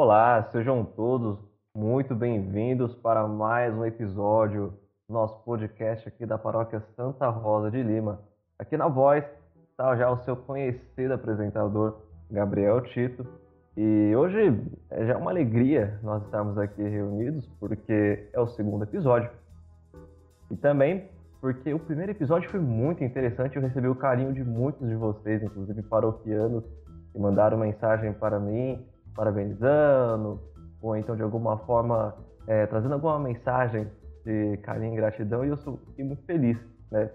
Olá, sejam todos muito bem-vindos para mais um episódio do nosso podcast aqui da Paróquia Santa Rosa de Lima. Aqui na voz está já o seu conhecido apresentador, Gabriel Tito. E hoje é já uma alegria nós estarmos aqui reunidos, porque é o segundo episódio. E também porque o primeiro episódio foi muito interessante, eu recebi o carinho de muitos de vocês, inclusive paroquianos, que mandaram mensagem para mim, parabenizando, ou então de alguma forma trazendo alguma mensagem de carinho e gratidão, e eu fiquei muito feliz, né,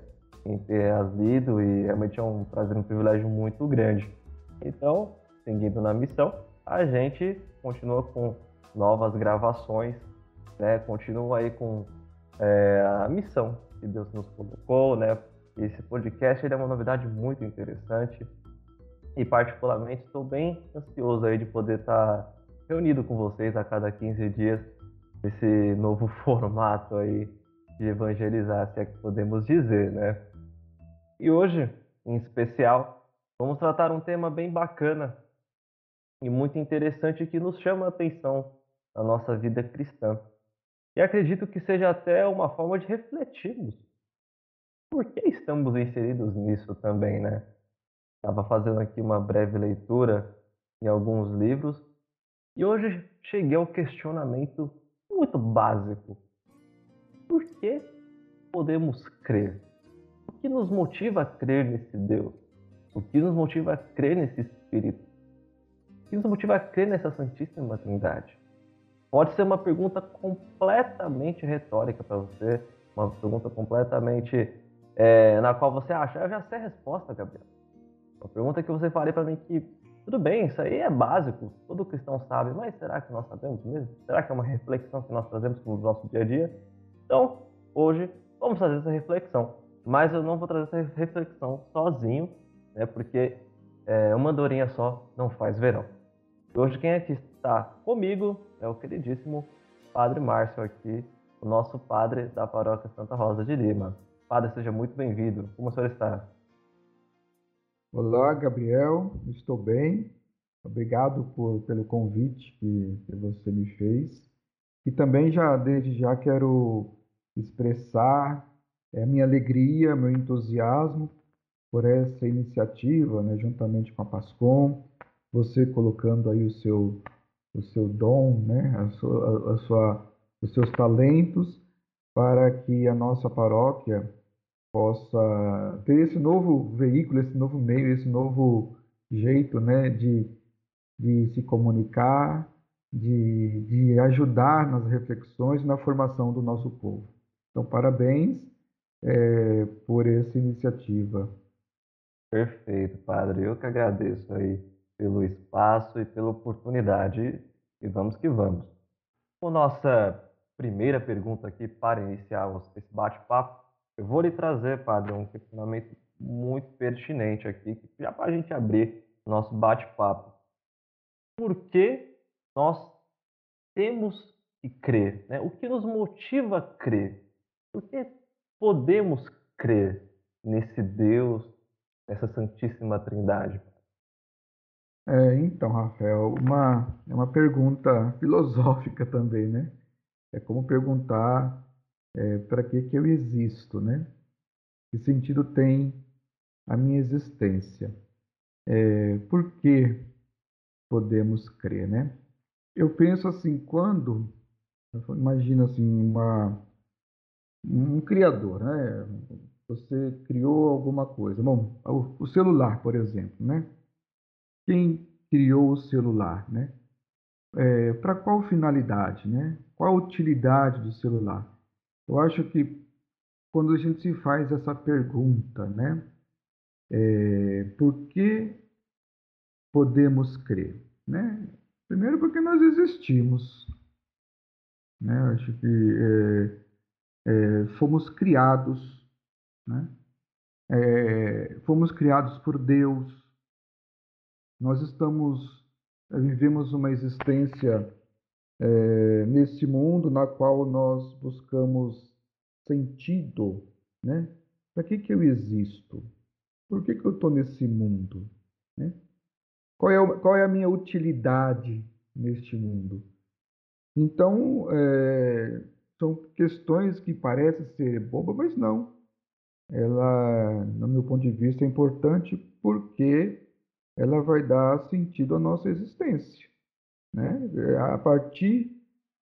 em ter as lido, e realmente é um prazer, um privilégio muito grande. Então, seguindo na missão, a gente continua com novas gravações, né, continua aí com a missão que Deus nos colocou, né? Esse podcast ele é uma novidade muito interessante e particularmente estou bem ansioso aí de poder estar reunido com vocês a cada 15 dias nesse novo formato aí de evangelizar, se é que podemos dizer, né? E hoje, em especial, vamos tratar um tema bem bacana e muito interessante que nos chama a atenção na nossa vida cristã. E acredito que seja até uma forma de refletirmos por que estamos inseridos nisso também, né? Estava fazendo aqui uma breve leitura em alguns livros e hoje cheguei ao questionamento muito básico. Por que podemos crer? O que nos motiva a crer nesse Deus? O que nos motiva a crer nesse Espírito? O que nos motiva a crer nessa Santíssima Trindade? Pode ser uma pergunta completamente retórica para você, uma pergunta completamente na qual você acha, eu já sei a resposta, Gabriel. Uma pergunta que você faria para mim que, tudo bem, isso aí é básico, todo cristão sabe, mas será que nós sabemos mesmo? Será que é uma reflexão que nós trazemos para o nosso dia a dia? Então, hoje, vamos fazer essa reflexão. Mas eu não vou trazer essa reflexão sozinho, né, porque uma andorinha só não faz verão. E hoje quem aqui está comigo é o queridíssimo Padre Márcio aqui, o nosso padre da Paróquia Santa Rosa de Lima. Padre, seja muito bem-vindo. Como o senhor está? Olá, Gabriel, estou bem. Obrigado pelo convite que você me fez. E também desde já quero expressar a minha alegria, meu entusiasmo por essa iniciativa, né, juntamente com a Pascom, você colocando aí o seu dom, né, os seus talentos para que a nossa paróquia possa ter esse novo veículo, esse novo meio, esse novo jeito, né, de se comunicar, de ajudar nas reflexões, na formação do nosso povo. Então, parabéns, por essa iniciativa. Perfeito, padre. Eu que agradeço aí pelo espaço e pela oportunidade. E vamos que vamos. Com nossa primeira pergunta aqui para iniciar esse bate-papo, eu vou lhe trazer, padre, um questionamento muito pertinente aqui, já para a gente abrir nosso bate-papo. Por que nós temos que crer, né? O que nos motiva a crer? Por que podemos crer nesse Deus, nessa Santíssima Trindade? Então, Rafael, é uma pergunta filosófica também, né? É como perguntar, para que eu existo, né? Que sentido tem a minha existência? Por que podemos crer, né? Eu penso assim, imagina assim, um criador, né? Você criou alguma coisa. Bom, o celular, por exemplo, né? Quem criou o celular, né? Para qual finalidade, né? Qual a utilidade do celular? Eu acho que quando a gente se faz essa pergunta, né? Por que podemos crer, né? Primeiro porque nós existimos, né? Eu acho que fomos criados, né? Fomos criados por Deus. Nós vivemos uma existência nesse mundo na qual nós buscamos sentido, né? Para que eu existo? Por que eu estou nesse mundo, né? Qual é a minha utilidade neste mundo. Então, são questões que parecem ser bobas, mas não. Ela, no meu ponto de vista, é importante porque ela vai dar sentido à nossa existência, né? A partir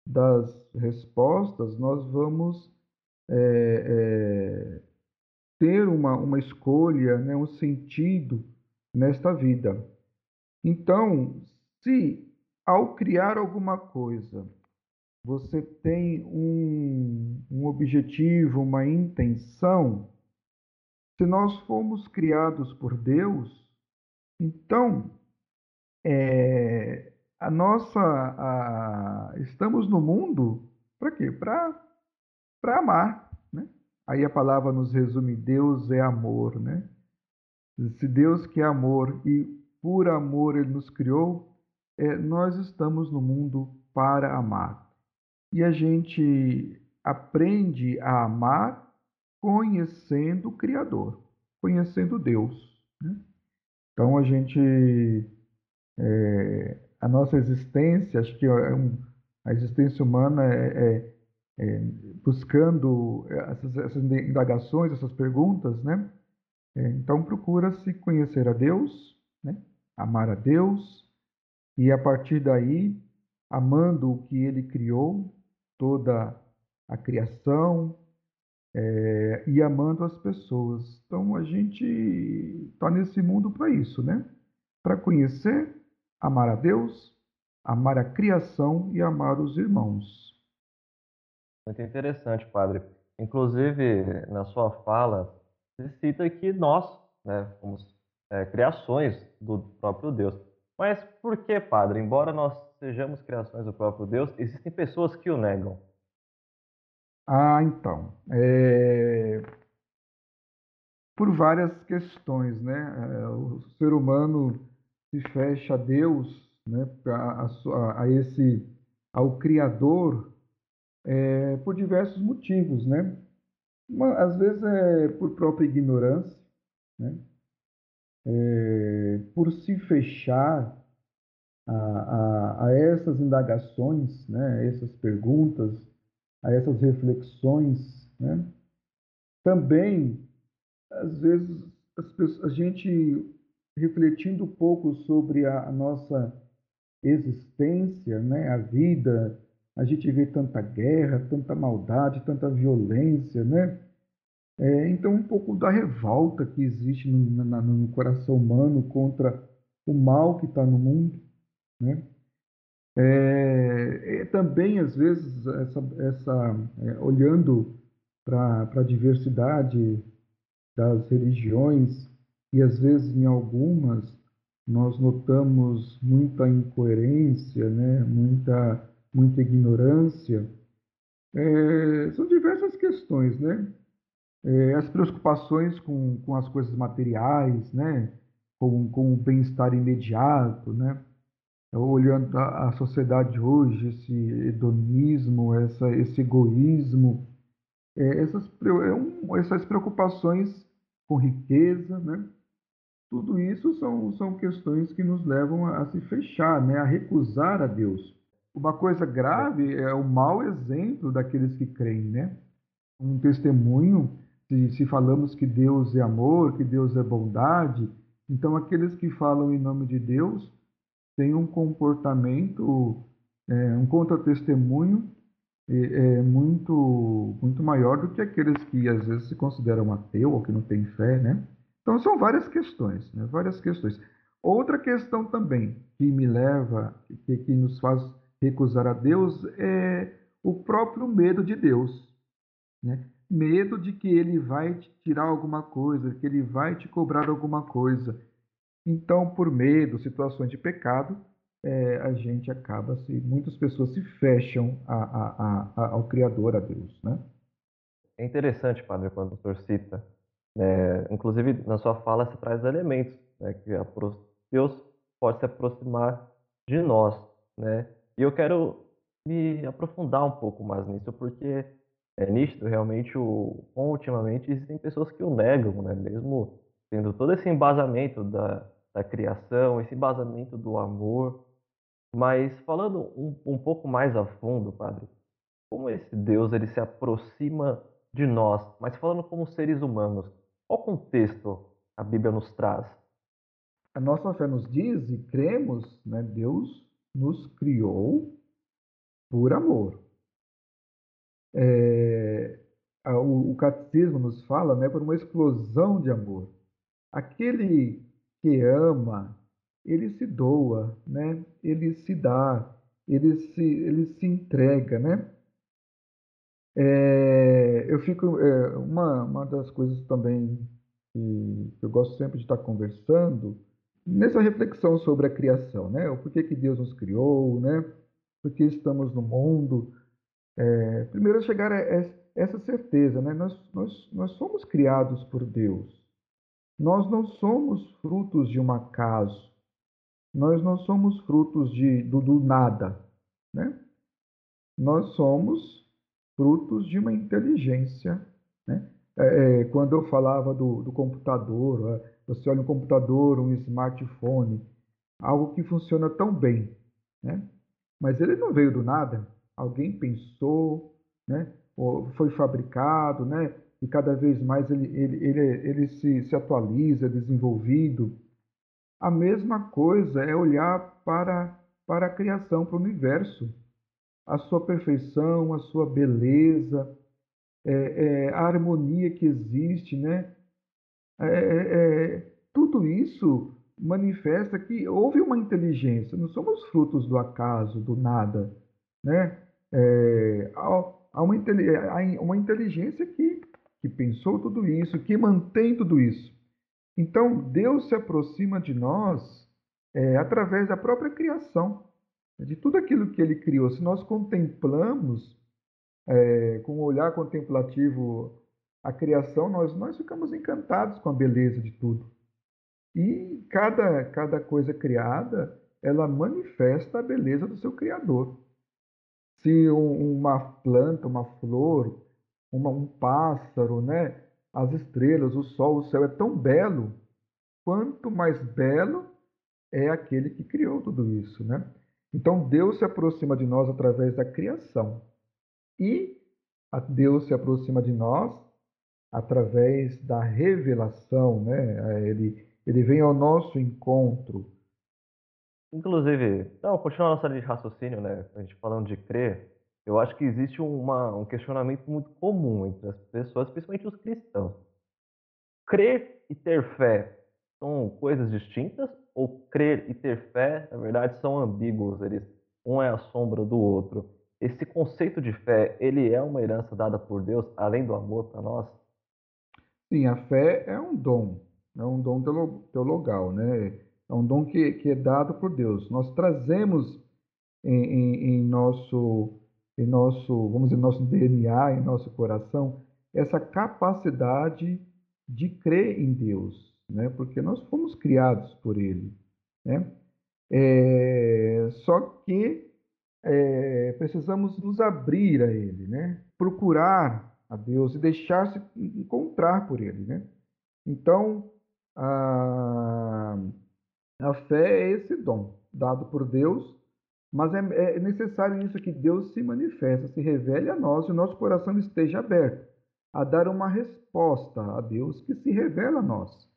das respostas, nós vamos ter uma escolha, né? Um sentido nesta vida. Então, se ao criar alguma coisa, você tem um objetivo, uma intenção, se nós fomos criados por Deus, então estamos no mundo para quê? Para amar, né? Aí a palavra nos resume: Deus é amor, né? Se Deus que é amor e por amor Ele nos criou, nós estamos no mundo para amar. E a gente aprende a amar conhecendo o Criador, conhecendo Deus, né? Então a nossa existência, acho que a existência humana é buscando essas indagações, essas perguntas, né? Então procura-se conhecer a Deus, né? Amar a Deus, e a partir daí, amando o que Ele criou, toda a criação, e amando as pessoas. Então a gente está nesse mundo para isso, né? Para conhecer, amar a Deus, amar a criação e amar os irmãos. Muito interessante, padre. Inclusive, na sua fala, se cita que nós, né, somos criações do próprio Deus. Mas por que, padre? Embora nós sejamos criações do próprio Deus, existem pessoas que o negam. Ah, então, por várias questões, né? O ser humano se fecha a Deus, né? Ao Criador, por diversos motivos, né? Às vezes é por própria ignorância, né? Por se fechar a essas indagações, né? A essas perguntas, a essas reflexões, né? Também, às vezes, a gente refletindo um pouco sobre a nossa existência, né? A vida, a gente vê tanta guerra, tanta maldade, tanta violência, né? Então, um pouco da revolta que existe no coração humano contra o mal que está no mundo, né? Também, às vezes, olhando para a diversidade das religiões, e às vezes em algumas nós notamos muita incoerência, né? Muita ignorância. São diversas questões, né? As preocupações com as coisas materiais, né? Com o bem-estar imediato, né? Olhando a sociedade hoje, esse hedonismo, esse egoísmo, essas preocupações com riqueza, né? Tudo isso são questões que nos levam a se fechar, né? A recusar a Deus. Uma coisa grave é o mau exemplo daqueles que creem, né? Um testemunho, se falamos que Deus é amor, que Deus é bondade, então aqueles que falam em nome de Deus têm um comportamento, um contra-testemunho muito maior do que aqueles que às vezes se consideram ateu ou que não têm fé, né? Então são várias questões, né? Várias questões. Outra questão também que me leva, que nos faz recusar a Deus é o próprio medo de Deus, né? Medo de que ele vai te tirar alguma coisa, que ele vai te cobrar alguma coisa. Então, por medo, situações de pecado, a gente muitas pessoas se fecham ao Criador, a Deus, né? É interessante, padre, quando o senhor cita, inclusive na sua fala você traz elementos, né, que Deus pode se aproximar de nós, né? E eu quero me aprofundar um pouco mais nisso, porque é nítido realmente ultimamente existem pessoas que o negam, né? Mesmo tendo todo esse embasamento da criação, esse embasamento do amor. Mas falando um pouco mais a fundo, padre, como esse Deus ele se aproxima de nós, mas falando como seres humanos, qual contexto a Bíblia nos traz? A nossa fé nos diz e cremos, né, Deus nos criou por amor. É, o catecismo nos fala, né, por uma explosão de amor. Aquele que ama, ele se doa, né? Ele se dá, ele se entrega, né? Eu fico, uma das coisas também que eu gosto sempre de estar conversando, nessa reflexão sobre a criação, né? O porquê que Deus nos criou, né? Por que estamos no mundo. Primeiro, chegar a essa certeza, né? Nós somos criados por Deus. Nós não somos frutos de um acaso. Nós não somos frutos do nada, né? Nós somos frutos de uma inteligência, né? Quando eu falava do computador, você olha um computador, um smartphone, algo que funciona tão bem, né? Mas ele não veio do nada. Alguém pensou, né? Ou foi fabricado, né? E cada vez mais ele se atualiza, é desenvolvido. A mesma coisa é olhar para a criação, para o universo, a sua perfeição, a sua beleza, a harmonia que existe, né? Tudo isso manifesta que houve uma inteligência, não somos frutos do acaso, do nada, né? Há uma inteligência que pensou tudo isso, que mantém tudo isso. Então, Deus se aproxima de nós através da própria criação, de tudo aquilo que Ele criou. Se nós contemplamos com um olhar contemplativo a criação, nós ficamos encantados com a beleza de tudo. E cada coisa criada, ela manifesta a beleza do seu Criador. Se uma planta, uma flor, um pássaro, né? As estrelas, o sol, o céu é tão belo, quanto mais belo é aquele que criou tudo isso, né? Então Deus se aproxima de nós através da criação e Deus se aproxima de nós através da revelação, né? Ele vem ao nosso encontro. Inclusive, não, continuando a nossa linha de raciocínio, né? A gente falando de crer, eu acho que existe um questionamento muito comum entre as pessoas, principalmente os cristãos. Crer e ter fé são coisas distintas? Ou crer e ter fé, na verdade, são ambíguos? Um é a sombra do outro. Esse conceito de fé, ele é uma herança dada por Deus, além do amor para nós? Sim, a fé é um dom teologal, né? É um dom que é dado por Deus. Nós trazemos em nosso, vamos dizer, nosso DNA, em nosso coração, essa capacidade de crer em Deus, né? Porque nós fomos criados por Ele, né? Só que precisamos nos abrir a Ele, né? Procurar a Deus e deixar-se encontrar por Ele, né? Então, a, a fé é esse dom dado por Deus, mas é necessário isso que Deus se manifeste, se revele a nós e o nosso coração esteja aberto a dar uma resposta a Deus que se revela a nós.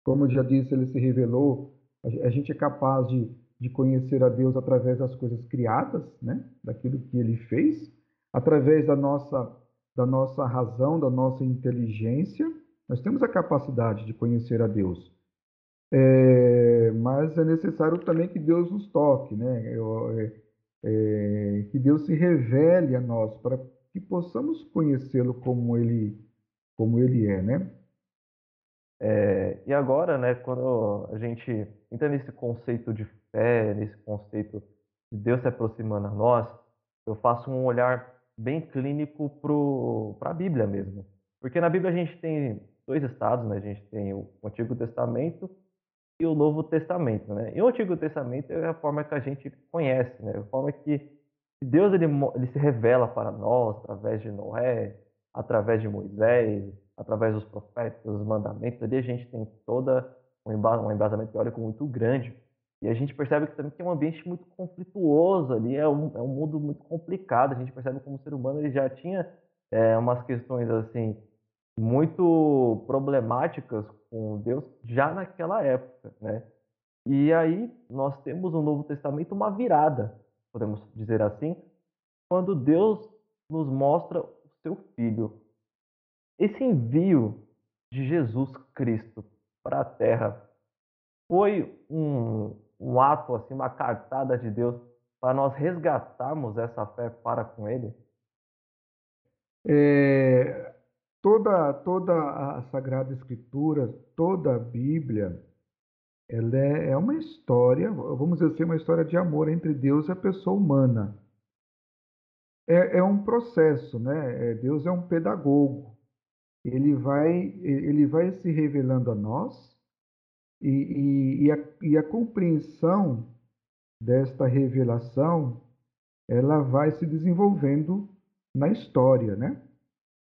Como eu já disse, ele se revelou, a gente é capaz de conhecer a Deus através das coisas criadas, né? Daquilo que ele fez, através da nossa razão, da nossa inteligência. Nós temos a capacidade de conhecer a Deus. Mas é necessário também que Deus nos toque, né? Que Deus se revele a nós para que possamos conhecê-lo como ele é, né? E agora, né, quando a gente entra nesse conceito de fé, nesse conceito de Deus se aproximando a nós, eu faço um olhar bem clínico para a Bíblia mesmo. Porque na Bíblia a gente tem dois estados, né? A gente tem o Antigo Testamento e o Novo Testamento, né? E o Antigo Testamento é a forma que a gente conhece, né? A forma que Deus ele se revela para nós através de Noé, através de Moisés, através dos profetas, dos mandamentos. Ali a gente tem toda um embasamento teórico muito grande. E a gente percebe que também tem um ambiente muito conflituoso ali, é um mundo muito complicado. A gente percebe como o ser humano ele já tinha umas questões assim muito problemáticas com Deus já naquela época, né? E aí nós temos no Novo Testamento uma virada, podemos dizer assim, quando Deus nos mostra o seu Filho. Esse envio de Jesus Cristo para a Terra foi um ato, assim, uma cartada de Deus para nós resgatarmos essa fé para com Ele? É, toda a Sagrada Escritura, toda a Bíblia, ela é uma história, vamos dizer assim, uma história de amor entre Deus e a pessoa humana. É um processo, né? Deus é um pedagogo. Ele vai se revelando a nós e a compreensão desta revelação, ela vai se desenvolvendo na história, né?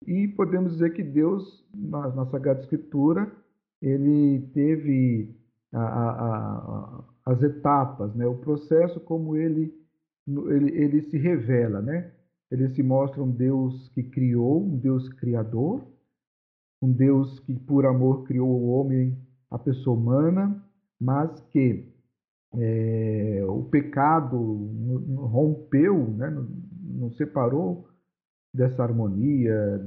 E podemos dizer que Deus, na Sagrada Escritura, ele teve as etapas, né? O processo como ele se revela, né? Ele se mostra um Deus que criou, um Deus criador, um Deus que por amor criou o homem, a pessoa humana, mas que o pecado rompeu, né? Nos separou dessa harmonia,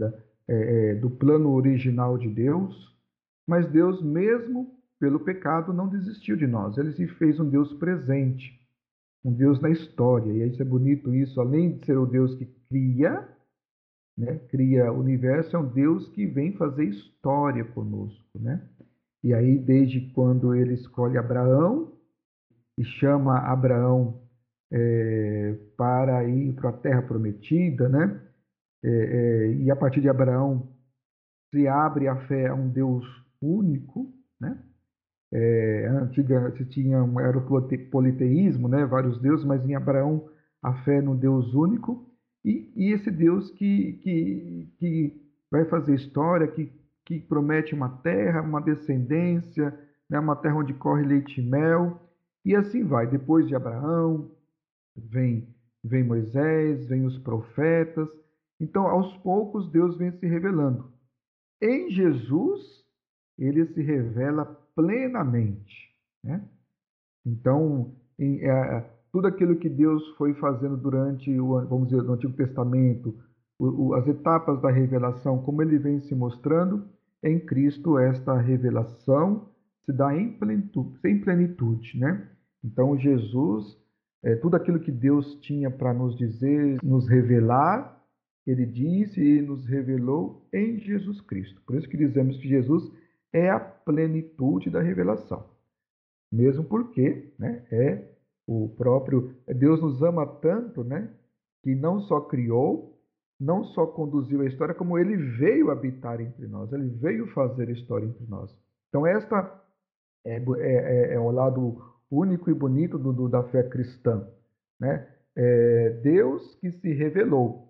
do plano original de Deus, mas Deus, mesmo pelo pecado, não desistiu de nós. Ele se fez um Deus presente, um Deus na história. E isso é bonito, isso, além de ser o Deus que cria, né, cria o universo, é um Deus que vem fazer história conosco, né? E aí, desde quando ele escolhe Abraão e chama Abraão para ir para a terra prometida, né? E a partir de Abraão se abre a fé a um Deus único, né? A antiga se tinha era o politeísmo, né? Vários deuses, mas em Abraão a fé no Deus único e esse Deus que vai fazer história, que promete uma terra, uma descendência, né? Uma terra onde corre leite e mel e assim vai. Depois de Abraão vem vem Moisés, vem os profetas. Então, aos poucos, Deus vem se revelando. Em Jesus, ele se revela plenamente, né? Então, tudo aquilo que Deus foi fazendo durante vamos dizer, no Antigo Testamento, as etapas da revelação, como ele vem se mostrando, em Cristo esta revelação se dá em plenitude, né? Então, Jesus, tudo aquilo que Deus tinha para nos dizer, nos revelar, ele disse e nos revelou em Jesus Cristo. Por isso que dizemos que Jesus é a plenitude da revelação. Mesmo porque, né, o próprio Deus nos ama tanto, né, que não só criou, não só conduziu a história, como ele veio habitar entre nós, ele veio fazer história entre nós. Então, esta é o lado único e bonito da fé cristã, né? Deus que se revelou.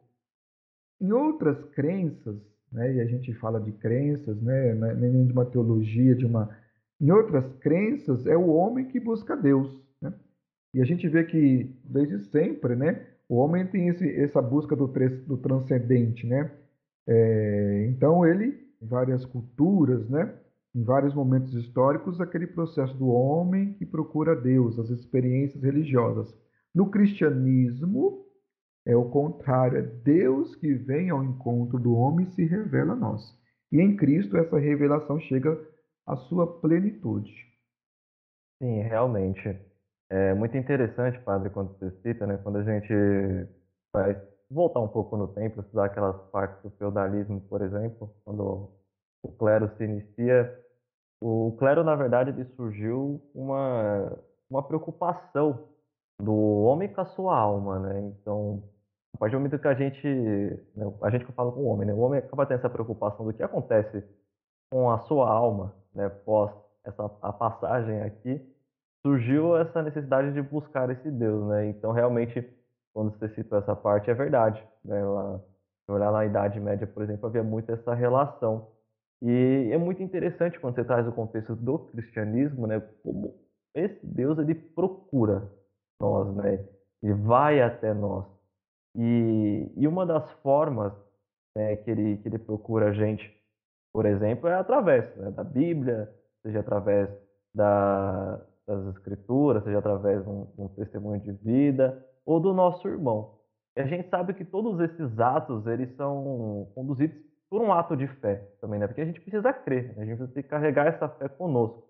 Em outras crenças, né, e a gente fala de crenças, né, nem de uma teologia, em outras crenças é o homem que busca Deus, né? E a gente vê que desde sempre, né, o homem tem essa busca do transcendente, né? Então ele, em várias culturas, né, em vários momentos históricos, aquele processo do homem que procura Deus, as experiências religiosas. No cristianismo, é o contrário, é Deus que vem ao encontro do homem e se revela a nós. E em Cristo essa revelação chega à sua plenitude. Sim, realmente. É muito interessante, padre, quando você cita, né? Quando a gente vai voltar um pouco no tempo, estudar aquelas partes do feudalismo, por exemplo, quando o clero se inicia. O clero, na verdade, ele surgiu uma preocupação do homem com a sua alma, né? Então, a partir do momento que né, a gente que eu falo com o homem, né? O homem acaba tendo essa preocupação do que acontece com a sua alma, né? Pós a passagem aqui, surgiu essa necessidade de buscar esse Deus, né? Então, realmente, quando você citou essa parte, é verdade, né? Se olhar na Idade Média, por exemplo, havia muito essa relação. E é muito interessante quando você traz o contexto do cristianismo, né? Como esse Deus, ele procura nós, né? Ele vai até nós. E uma das formas, né, que ele procura a gente, por exemplo, é através, né, da Bíblia, seja através das Escrituras, seja através de um testemunho de vida, ou do nosso irmão. E a gente sabe que todos esses atos, eles são conduzidos por um ato de fé também, né? Porque a gente precisa crer, né? A gente precisa carregar essa fé conosco.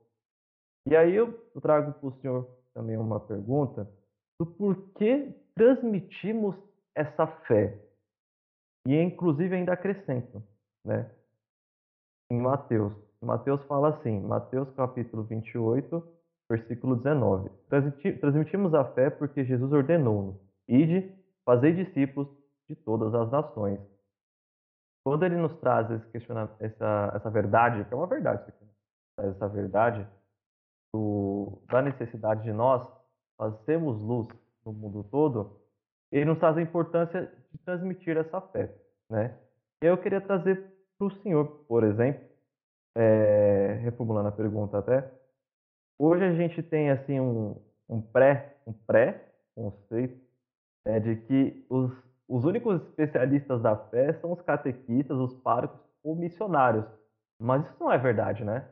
E aí eu trago para o senhor também uma pergunta do porquê transmitimos essa fé. E inclusive ainda acrescento, né? Em Mateus. Mateus fala assim, Mateus capítulo 28, versículo 19. Transmitimos a fé porque Jesus ordenou-nos. Ide, fazei discípulos de todas as nações. Quando ele nos traz essa verdade, que é uma verdade, isso aqui, né? Traz essa verdade da necessidade de nós fazermos luz no mundo todo, ele nos traz a importância de transmitir essa fé, né? Eu queria trazer para o senhor, por exemplo, reformulando a pergunta até, hoje a gente tem assim um pré-conceito, né, de que os únicos especialistas da fé são os catequistas, os párocos ou missionários. Mas isso não é verdade, né?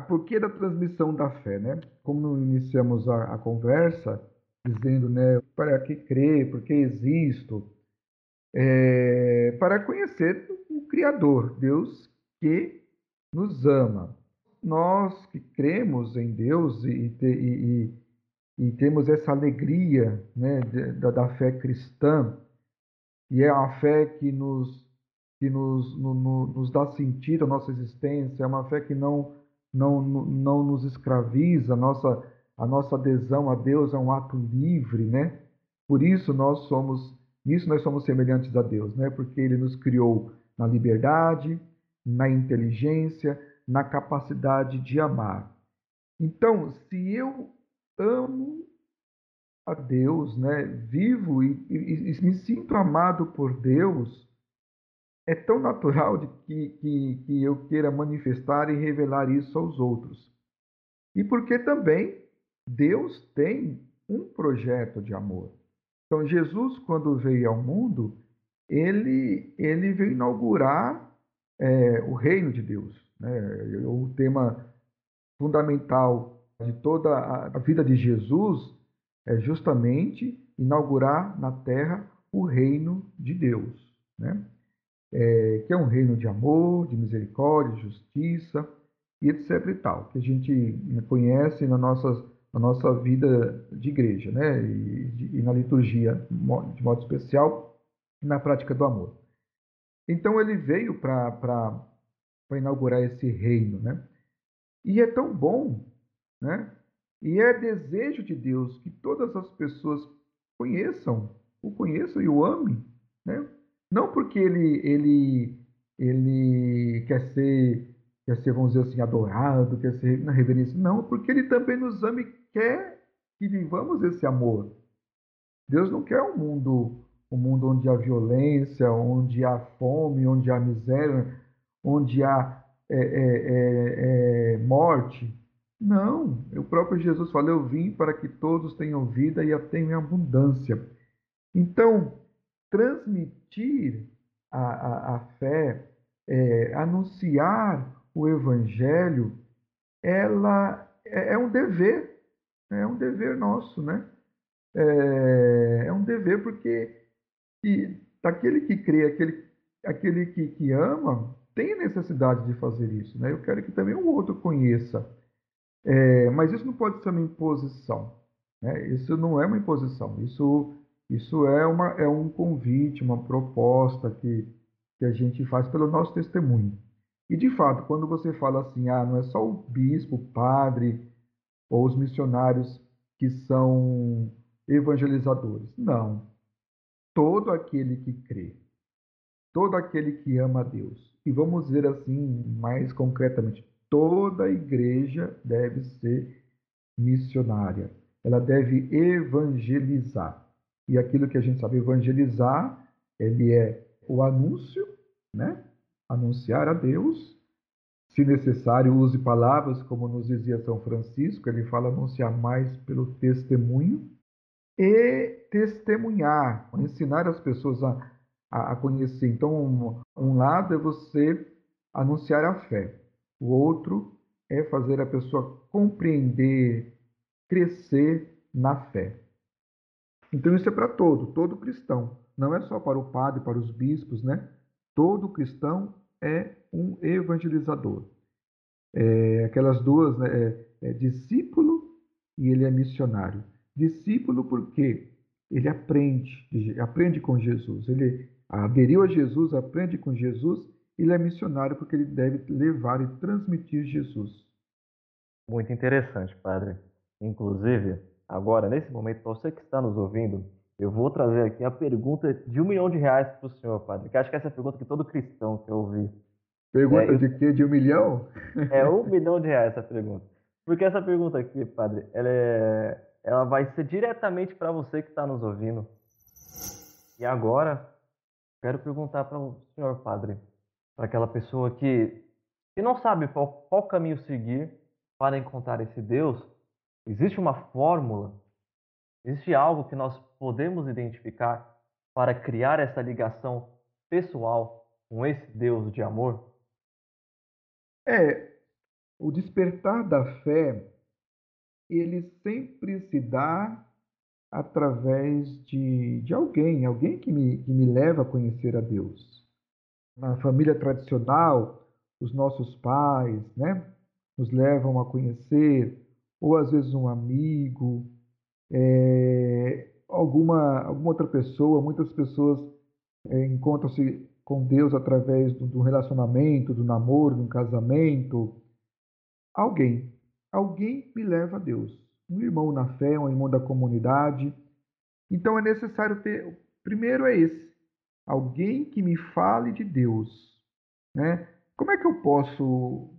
Porquê da transmissão da fé, né? Como iniciamos a conversa, dizendo, né, para que crer, por que existo, para conhecer o Criador, Deus que nos ama. Nós que cremos em Deus e temos essa alegria, né, da fé cristã, e é a fé que nos dá sentido à nossa existência, é uma fé que não nos escraviza, a nossa adesão a Deus é um ato livre, né? Por isso nós somos semelhantes a Deus, né? Porque Ele nos criou na liberdade, na inteligência, na capacidade de amar. Então, se eu amo a Deus, né? Vivo e me sinto amado por Deus, é tão natural que eu queira manifestar e revelar isso aos outros. E porque também Deus tem um projeto de amor. Então, Jesus, quando veio ao mundo, ele veio inaugurar o reino de Deus, né? O tema fundamental de toda a vida de Jesus é justamente inaugurar na terra o reino de Deus, né? Que é um reino de amor, de misericórdia, de justiça e etc e tal, que a gente conhece na nossa vida de igreja, né? E na liturgia, de modo especial, na prática do amor. Então ele veio para inaugurar esse reino, né? E é tão bom, né? E é desejo de Deus que todas as pessoas o conheçam e o amem, né? Não porque ele quer ser, vamos dizer assim, adorado, quer ser na reverência, não, porque ele também nos ama e quer que vivamos esse amor. Deus não quer um mundo onde há violência, onde há fome, onde há miséria, onde há morte. Não, o próprio Jesus falou: eu vim para que todos tenham vida e a tenham em abundância. Então, transmitir a fé, anunciar o Evangelho, ela é um dever, né? É um dever nosso, né? É um dever porque aquele que crê, aquele que ama, tem necessidade de fazer isso, né? Eu quero que também o outro conheça. Mas isso não pode ser uma imposição, né? Isso não é uma imposição. Isso é um convite, uma proposta que a gente faz pelo nosso testemunho. E, de fato, quando você fala assim, não é só o bispo, o padre ou os missionários que são evangelizadores. Não. Todo aquele que crê, todo aquele que ama a Deus. E vamos dizer assim, mais concretamente, toda a igreja deve ser missionária. Ela deve evangelizar. E aquilo que a gente sabe evangelizar, ele é o anúncio, né? Anunciar a Deus, Se necessário, use palavras, como nos dizia São Francisco, ele fala anunciar mais pelo testemunho e testemunhar, ensinar as pessoas a conhecer. Então, um lado é você anunciar a fé, o outro é fazer a pessoa compreender, crescer na fé. Então, isso é para todo cristão, não é só para o padre, para os bispos, né? Todo cristão é um evangelizador. Aquelas duas, né? É discípulo e ele é missionário. Discípulo porque ele aprende com Jesus. Ele aderiu a Jesus, aprende com Jesus. Ele é missionário porque ele deve levar e transmitir Jesus. Muito interessante, padre. Inclusive, agora, nesse momento, para você que está nos ouvindo, eu vou trazer aqui a pergunta de R$ 1 milhão para o senhor, padre, que acho que essa é a pergunta que todo cristão quer ouvir. Pergunta de quê? De 1 milhão? É R$ 1 milhão essa pergunta. Porque essa pergunta aqui, padre, ela vai ser diretamente para você que está nos ouvindo. E agora, quero perguntar para o senhor, padre, para aquela pessoa que não sabe qual caminho seguir para encontrar esse Deus, existe uma fórmula? Existe algo que nós podemos identificar para criar essa ligação pessoal com esse Deus de amor? É, o despertar da fé, ele sempre se dá através de alguém que me leva a conhecer a Deus. Na família tradicional, os nossos pais, né, nos levam a conhecer, ou às vezes um amigo, alguma outra pessoa. Muitas pessoas encontram-se com Deus através do relacionamento, do namoro, do casamento. Alguém, alguém me leva a Deus. Um irmão na fé, um irmão da comunidade. Então é necessário ter, primeiro é esse, alguém que me fale de Deus, né? Como é que eu posso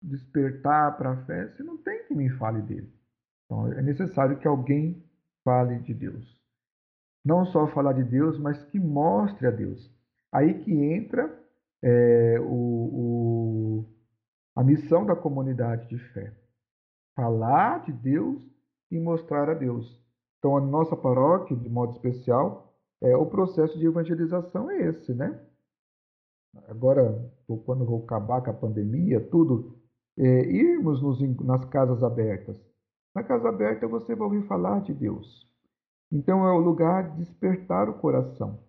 despertar para a fé se não tem que me fale dele? Então é necessário que alguém fale de Deus. Não só falar de Deus, mas que mostre a Deus. Aí que entra a missão da comunidade de fé. Falar de Deus e mostrar a Deus. Então, a nossa paróquia, de modo especial, o processo de evangelização é esse, né? Agora, quando vou acabar com a pandemia, tudo, irmos nas casas abertas. Na casa aberta você vai ouvir falar de Deus. Então, é o lugar de despertar o coração.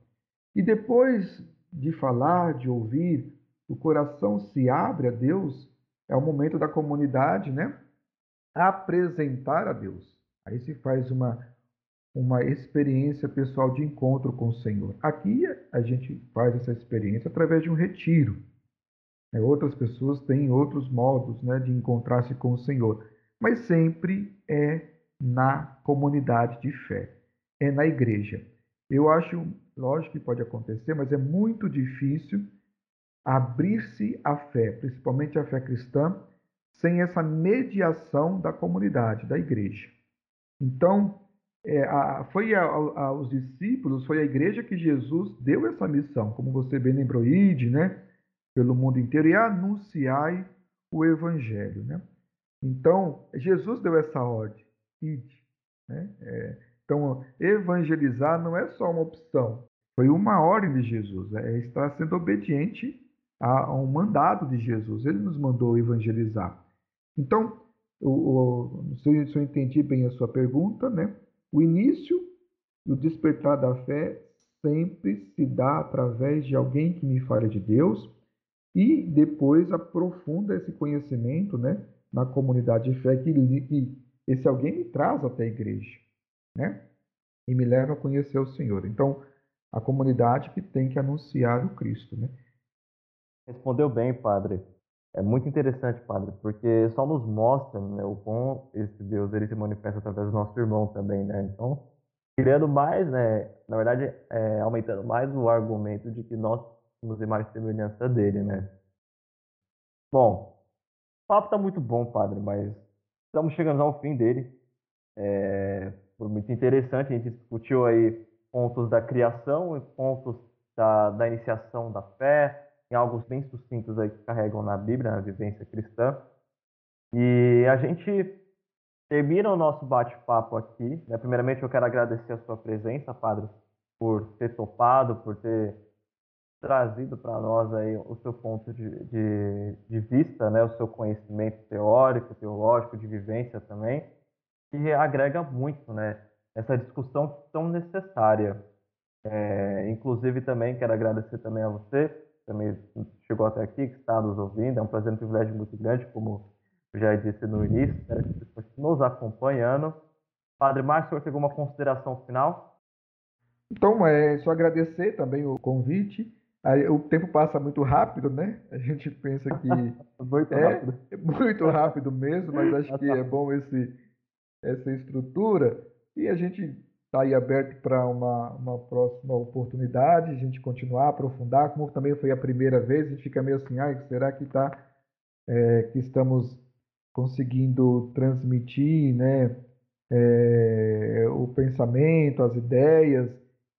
E depois de falar, de ouvir, o coração se abre a Deus, é o momento da comunidade, né? Apresentar a Deus. Aí se faz uma experiência pessoal de encontro com o Senhor. Aqui a gente faz essa experiência através de um retiro. Outras pessoas têm outros modos, né, de encontrar-se com o Senhor, mas sempre é na comunidade de fé, é na igreja. Eu acho, lógico que pode acontecer, mas é muito difícil abrir-se à fé, principalmente a fé cristã, sem essa mediação da comunidade, da igreja. Então, foi aos discípulos, foi à igreja que Jesus deu essa missão, como você bem lembrou, ide, né, pelo mundo inteiro e anunciai o evangelho, né? Então, Jesus deu essa ordem, ide, né? Então, evangelizar não é só uma opção, foi uma ordem de Jesus, está sendo obediente a um mandado de Jesus, ele nos mandou evangelizar. Então, se eu entendi bem a sua pergunta, né? O início e o despertar da fé sempre se dá através de alguém que me fale de Deus e depois aprofunda esse conhecimento, né, na comunidade de fé que esse alguém me traz até a igreja, né? E me leva a conhecer o Senhor. Então, a comunidade que tem que anunciar o Cristo, né? Respondeu bem, padre. É muito interessante, padre, porque só nos mostra, né, o quão esse Deus ele se manifesta através do nosso irmão também, né? Então, criando mais, né, na verdade, aumentando mais o argumento de que nós somos imagem e semelhança dele, né? Bom, o papo tá muito bom, padre, mas estamos chegando ao fim dele. Foi muito interessante, a gente discutiu aí pontos da criação e pontos da iniciação da fé, em algo bem sucintos aí que carregam na Bíblia, na vivência cristã. E a gente termina o nosso bate-papo aqui, né? Primeiramente, eu quero agradecer a sua presença, Padre, por ter topado, por ter trazido para nós aí o seu ponto de vista, né? O seu conhecimento teórico, teológico, de vivência também, que agrega muito, né? Essa discussão tão necessária. Inclusive, também quero agradecer também a você, que também chegou até aqui, que está nos ouvindo. É um prazer e um privilégio muito grande, como eu já disse no início. Espero que você continue nos acompanhando. Padre Márcio, o senhor tem alguma consideração final? Então, só agradecer também o convite. Aí, o tempo passa muito rápido, né? A gente pensa que Muito é, rápido. é muito rápido mesmo, mas acho que é bom essa estrutura. E a gente está aí aberto para uma próxima oportunidade, a gente continuar, aprofundar, como também foi a primeira vez, a gente fica meio assim, ai, será que estamos conseguindo transmitir, né, o pensamento, as ideias,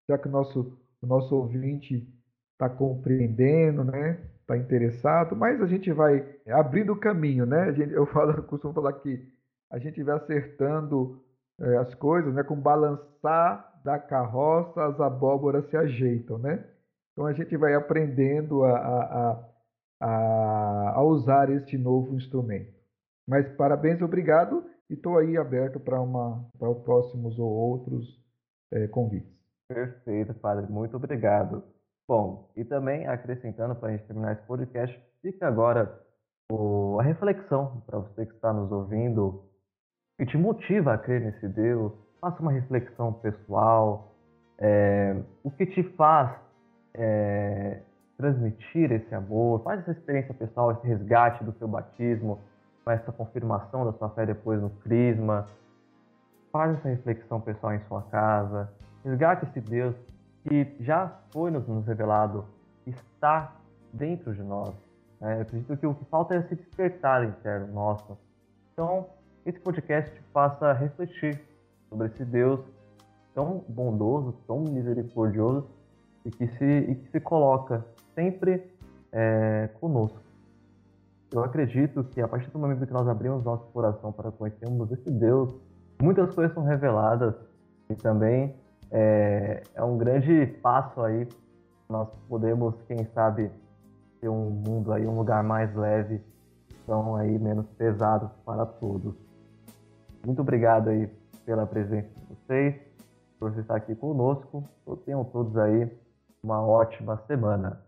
já que o nosso ouvinte está compreendendo, né, está interessado, mas a gente vai abrindo o caminho, né? Costumo falar que a gente vai acertando as coisas, né? Com balançar da carroça, as abóboras se ajeitam, né? Então a gente vai aprendendo a usar este novo instrumento. Mas parabéns, obrigado, e estou aí aberto para próximos ou outros convites. Perfeito, Padre. Muito obrigado. Bom, e também acrescentando para a gente terminar esse podcast, fica agora a reflexão para você que está nos ouvindo e te motiva a crer nesse Deus. Faça uma reflexão pessoal. O que te faz transmitir esse amor? Faz essa experiência pessoal, esse resgate do seu batismo, com essa confirmação da sua fé depois no crisma. Faz essa reflexão pessoal em sua casa. Resgate esse Deus que já foi nos revelado, está dentro de nós. Né? Eu acredito que o que falta é esse despertar interno nosso. Então, esse podcast te faça refletir sobre esse Deus tão bondoso, tão misericordioso e que se coloca sempre conosco. Eu acredito que a partir do momento que nós abrimos nosso coração para conhecermos esse Deus, muitas coisas são reveladas e também é um grande passo aí. Nós podemos, quem sabe, ter um mundo aí, um lugar mais leve, então aí menos pesado para todos. Muito obrigado aí pela presença de vocês, por você estar aqui conosco. Tenham todos aí uma ótima semana.